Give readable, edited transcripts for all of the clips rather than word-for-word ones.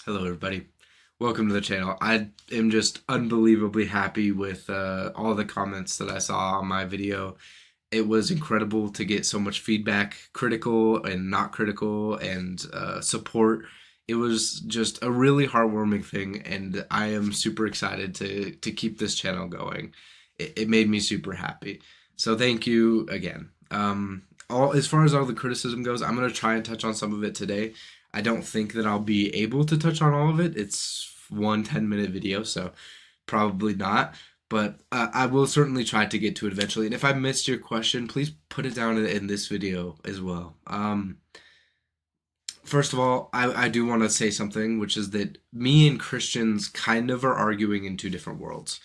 Hello, everybody. Welcome to the channel. I am just unbelievably happy with all the comments that I saw on my video. It was incredible to get so much feedback, critical and not critical, and support. It was just a really heartwarming thing, and I am super excited to keep this channel going. It made me super happy. So thank you again. All as far as all the criticism goes, I'm gonna try and touch on some of it today. I don't think that I'll be able to touch on all of it. It's one 10-minute video, so probably not. But I will certainly try to get to it eventually. And if I missed your question, please put it down in this video as well. First of all, I do want to say something, which is that me and Christians kind of are arguing in two different worlds.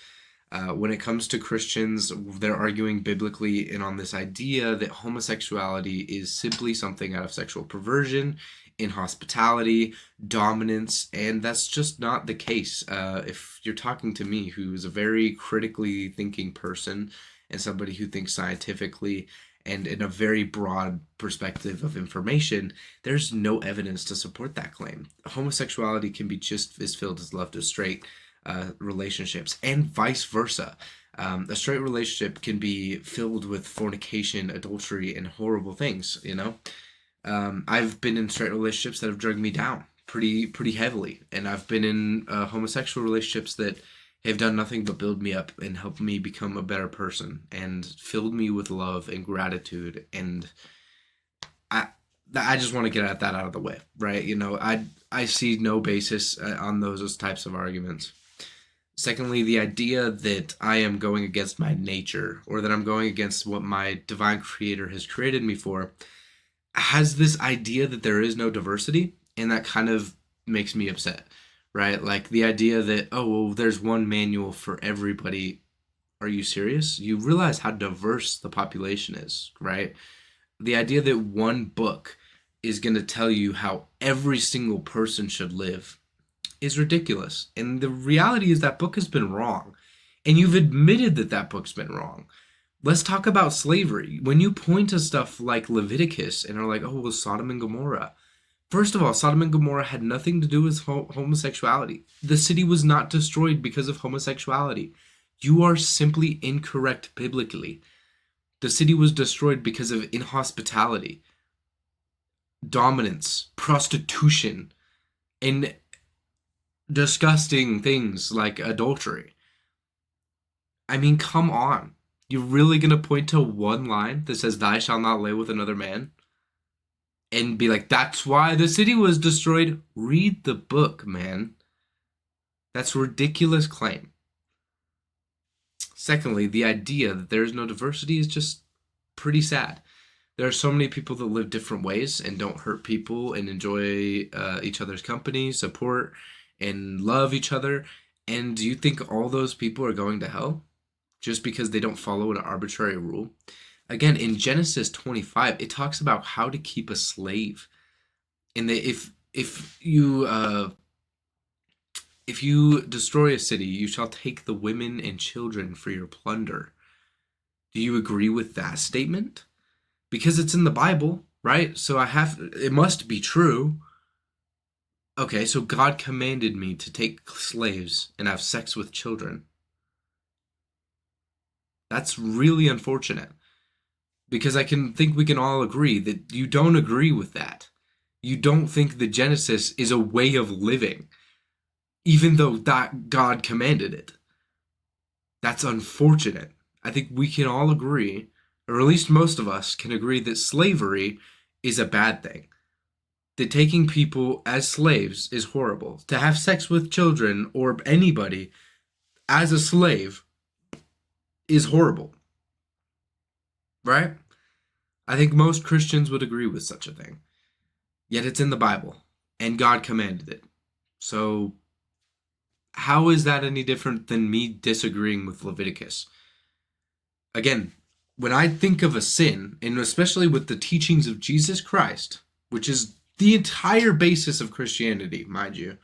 When it comes to Christians, they're arguing biblically and on this idea that homosexuality is simply something out of sexual perversion, inhospitality, dominance, and that's just not the case. If you're talking to me, who's a very critically thinking person and somebody who thinks scientifically and in a very broad perspective of information, there's no evidence to support that claim. Homosexuality can be just as filled as left as straight relationships, and vice versa. A straight relationship can be filled with fornication, adultery, and horrible things. I've been in straight relationships that have dragged me down pretty heavily, and I've been in homosexual relationships that have done nothing but build me up and help me become a better person and filled me with love and gratitude. And I I just want to get that out of the way, right? I see no basis on those types of arguments. Secondly, the idea that I am going against my nature or that I'm going against what my divine creator has created me for has this idea that there is no diversity, and that kind of makes me upset, right? Like the idea that, oh, well, there's one manual for everybody. Are you serious? You realize how diverse the population is, right? The idea that one book is going to tell you how every single person should live is ridiculous. And the reality is that book has been wrong. And you've admitted that that book's been wrong. Let's talk about slavery. When you point to stuff like Leviticus and are like, oh, well, Sodom and Gomorrah. First of all, Sodom and Gomorrah had nothing to do with homosexuality. The city was not destroyed because of homosexuality. You are simply incorrect biblically. The city was destroyed because of inhospitality, dominance, prostitution, and disgusting things like adultery. I mean, come on. You're really going to point to one line that says, "Thou shalt not lay with another man?" And be like, that's why the city was destroyed? Read the book, man. That's a ridiculous claim. Secondly, the idea that there is no diversity is just pretty sad. There are so many people that live different ways and don't hurt people and enjoy each other's company, support, and love each other. And do you think all those people are going to hell just because they don't follow an arbitrary rule? Again, in Genesis 25, it talks about how to keep a slave. And if you destroy a city, you shall take the women and children for your plunder. Do you agree with that statement? Because it's in the Bible, right? So it must be true. Okay, so God commanded me to take slaves and have sex with children. That's really unfortunate. Because I think we can all agree that you don't agree with that. You don't think that Genesis is a way of living, even though that God commanded it. That's unfortunate. I think we can all agree, or at least most of us can agree, that slavery is a bad thing. That taking people as slaves is horrible. To have sex with children or anybody as a slave is horrible. Right? I think most Christians would agree with such a thing. Yet it's in the Bible, and God commanded it. So, how is that any different than me disagreeing with Leviticus? Again, when I think of a sin, and especially with the teachings of Jesus Christ, which is the entire basis of Christianity, mind you,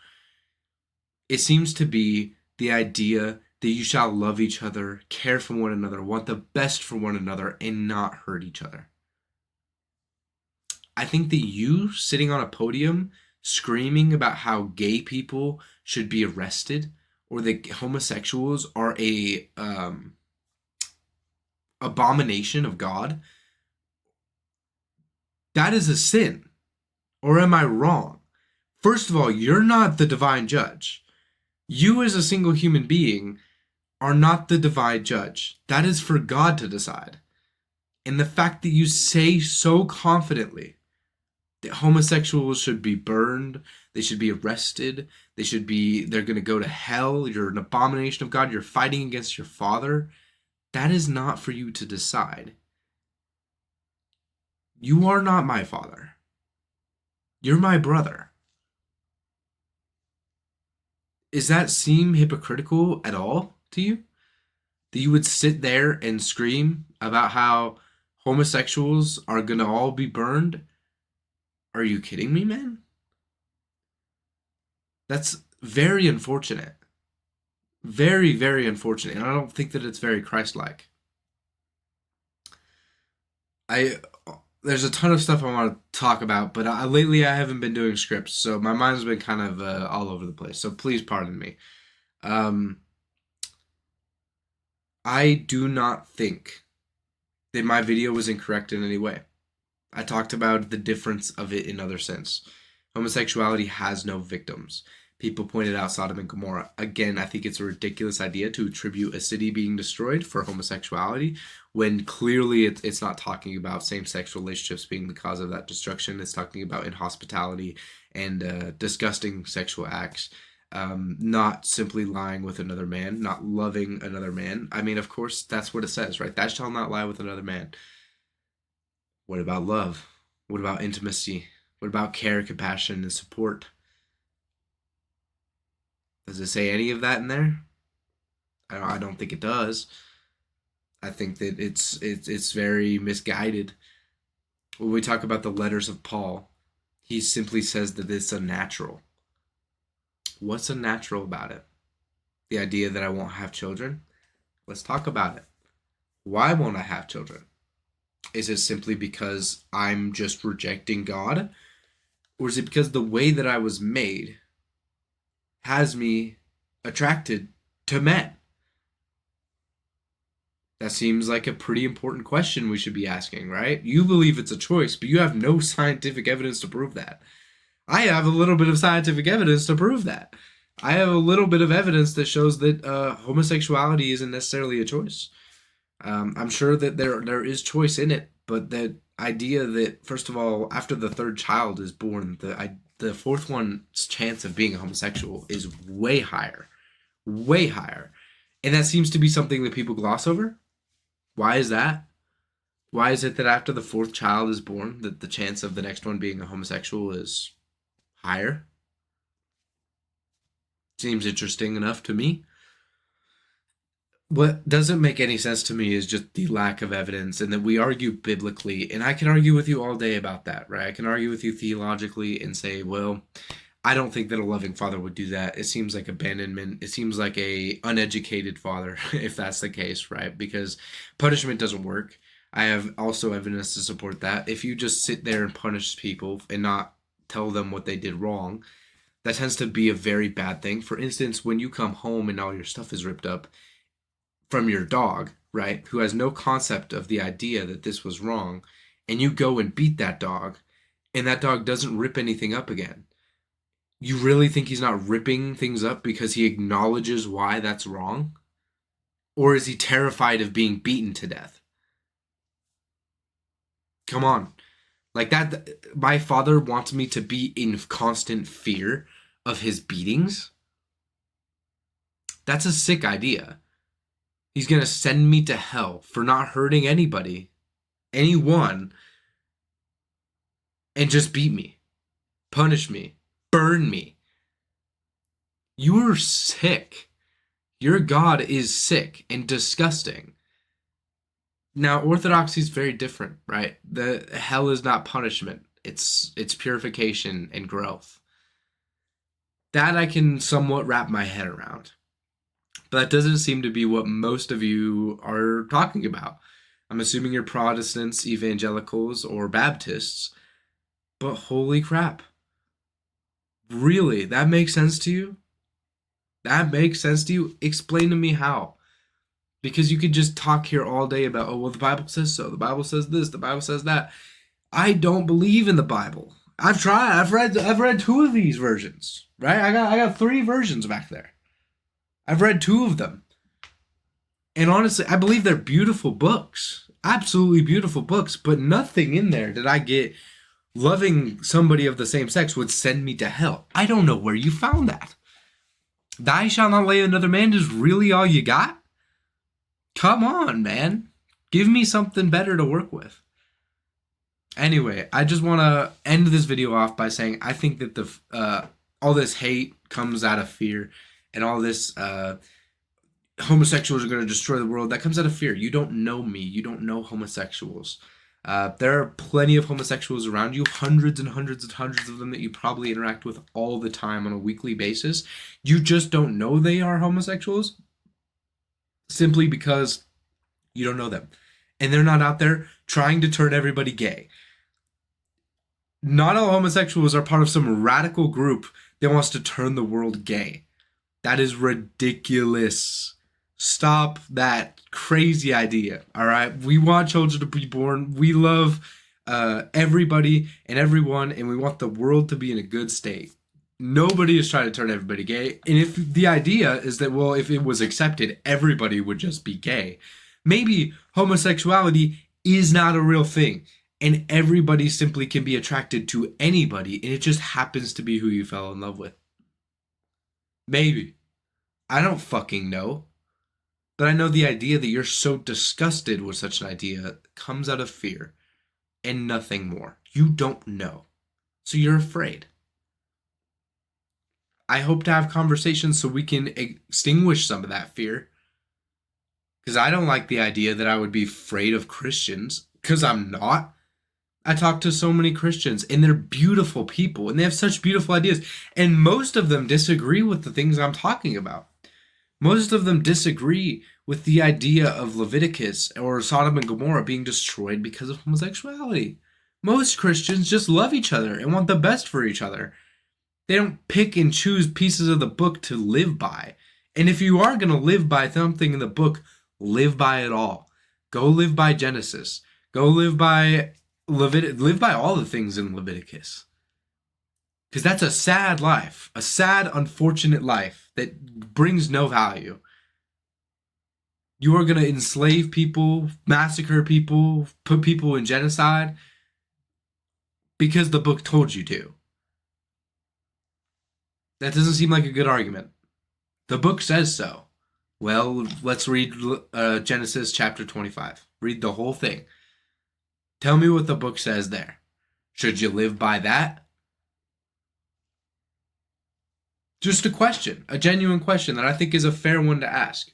it seems to be the idea that you shall love each other, care for one another, want the best for one another, and not hurt each other. I think that you sitting on a podium screaming about how gay people should be arrested or that homosexuals are a abomination of God, that is a sin. Or am I wrong? First of all, you're not the divine judge. You, as a single human being, are not the divine judge. That is for God to decide. And the fact that you say so confidently that homosexuals should be burned, they should be arrested, they're going to go to hell, you're an abomination of God, you're fighting against your Father, that is not for you to decide. You are not my Father. You're my brother. Does that seem hypocritical at all to you? That you would sit there and scream about how homosexuals are going to all be burned? Are you kidding me, man? That's very unfortunate. Very, very unfortunate. And I don't think that it's very Christ-like. I There's a ton of stuff I want to talk about, but lately I haven't been doing scripts, so my mind's been kind of all over the place. So please pardon me. Um, I do not think that my video was incorrect in any way. I talked about the difference of it in other sense. Homosexuality has no victims. People pointed out Sodom and Gomorrah. Again, I think it's a ridiculous idea to attribute a city being destroyed for homosexuality when clearly it's not talking about same-sex relationships being the cause of that destruction. It's talking about inhospitality and disgusting sexual acts. Not simply lying with another man, not loving another man. I mean, of course, that's what it says, right? Thou shalt not lie with another man. What about love? What about intimacy? What about care, compassion, and support? Does it say any of that in there? I don't think it does. I think that it's very misguided. When we talk about the letters of Paul, he simply says that it's unnatural. What's unnatural about it? The idea that I won't have children? Let's talk about it. Why won't I have children? Is it simply because I'm just rejecting God? Or is it because the way that I was made has me attracted to men? That seems like a pretty important question we should be asking, right? You believe it's a choice, but you have no scientific evidence to prove that. I have a little bit of scientific evidence to prove that. I have a little bit of evidence that shows that homosexuality isn't necessarily a choice. I'm sure that there is choice in it, but that idea that, first of all, after the third child is born, the fourth one's chance of being a homosexual is way higher. Way higher. And that seems to be something that people gloss over. Why is that? Why is it that after the fourth child is born, that the chance of the next one being a homosexual is higher? Seems interesting enough to me. What doesn't make any sense to me is just the lack of evidence, and that we argue biblically, and I can argue with you all day about that, right? I can argue with you theologically and say, well, I don't think that a loving father would do that. It seems like abandonment. It seems like a uneducated father, if that's the case, right? Because punishment doesn't work. I have also evidence to support that. If you just sit there and punish people and not tell them what they did wrong, that tends to be a very bad thing. For instance, when you come home and all your stuff is ripped up from your dog, right, who has no concept of the idea that this was wrong, and you go and beat that dog, and that dog doesn't rip anything up again, you really think he's not ripping things up because he acknowledges why that's wrong? Or is he terrified of being beaten to death? Come on. Like that, my father wants me to be in constant fear of his beatings? That's a sick idea. He's going to send me to hell for not hurting anybody, anyone, and just beat me, punish me, burn me. You are sick. Your God is sick and disgusting. Now, orthodoxy is very different, right? The hell is not punishment. It's purification and growth. That I can somewhat wrap my head around. But that doesn't seem to be what most of you are talking about. I'm assuming you're Protestants, evangelicals, or Baptists. But holy crap. Really? That makes sense to you? That makes sense to you? Explain to me how. Because you could just talk here all day about, oh, well, the Bible says so. The Bible says this. The Bible says that. I don't believe in the Bible. I've tried. I've read two of these versions. Right? I got three versions back there. I've read two of them. And honestly, I believe they're beautiful books. Absolutely beautiful books, but nothing in there did I get loving somebody of the same sex would send me to hell. I don't know where you found that. Thou shalt not lay another man is really all you got? Come on, man. Give me something better to work with. Anyway, I just want to end this video off by saying I think that all this hate comes out of fear, and all this homosexuals are going to destroy the world, that comes out of fear. You don't know me. You don't know homosexuals. There are plenty of homosexuals around you, hundreds and hundreds and hundreds of them that you probably interact with all the time on a weekly basis. You just don't know they are homosexuals simply because you don't know them. And they're not out there trying to turn everybody gay. Not all homosexuals are part of some radical group that wants to turn the world gay. That is ridiculous. Stop that crazy idea, all right? We want children to be born. We love everybody and everyone, and we want the world to be in a good state. Nobody is trying to turn everybody gay. And if the idea is that, well, if it was accepted, everybody would just be gay, maybe homosexuality is not a real thing, and everybody simply can be attracted to anybody, and it just happens to be who you fell in love with. Maybe. I don't fucking know. But I know the idea that you're so disgusted with such an idea comes out of fear and nothing more. You don't know. So you're afraid. I hope to have conversations so we can extinguish some of that fear. Because I don't like the idea that I would be afraid of Christians. Because I'm not. I talk to so many Christians, and they're beautiful people, and they have such beautiful ideas. And most of them disagree with the things I'm talking about. Most of them disagree with the idea of Leviticus or Sodom and Gomorrah being destroyed because of homosexuality. Most Christians just love each other and want the best for each other. They don't pick and choose pieces of the book to live by. And if you are going to live by something in the book, live by it all. Go live by Genesis. Go live by live by all the things in Leviticus. Because that's a sad life, a sad, unfortunate life that brings no value. You are going to enslave people, massacre people, put people in genocide because the book told you to. That doesn't seem like a good argument. The book says so. Well, let's read Genesis chapter 25. Read the whole thing. Tell me what the book says there. Should you live by that? Just a question, a genuine question that I think is a fair one to ask.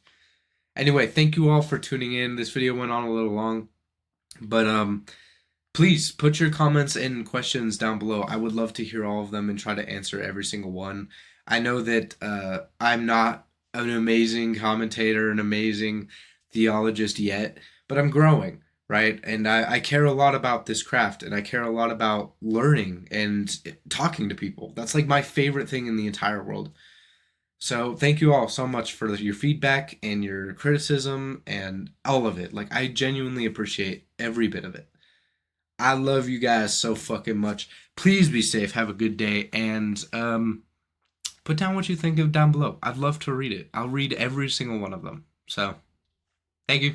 Anyway, thank you all for tuning in. This video went on a little long, but please put your comments and questions down below. I would love to hear all of them and try to answer every single one. I know that I'm not an amazing commentator, an amazing theologist yet, but I'm growing, right? And I care a lot about this craft, and I care a lot about learning and talking to people. That's like my favorite thing in the entire world. So thank you all so much for your feedback and your criticism and all of it. Like, I genuinely appreciate every bit of it. I love you guys so fucking much. Please be safe. Have a good day. And put down what you think of down below. I'd love to read it. I'll read every single one of them. So, thank you.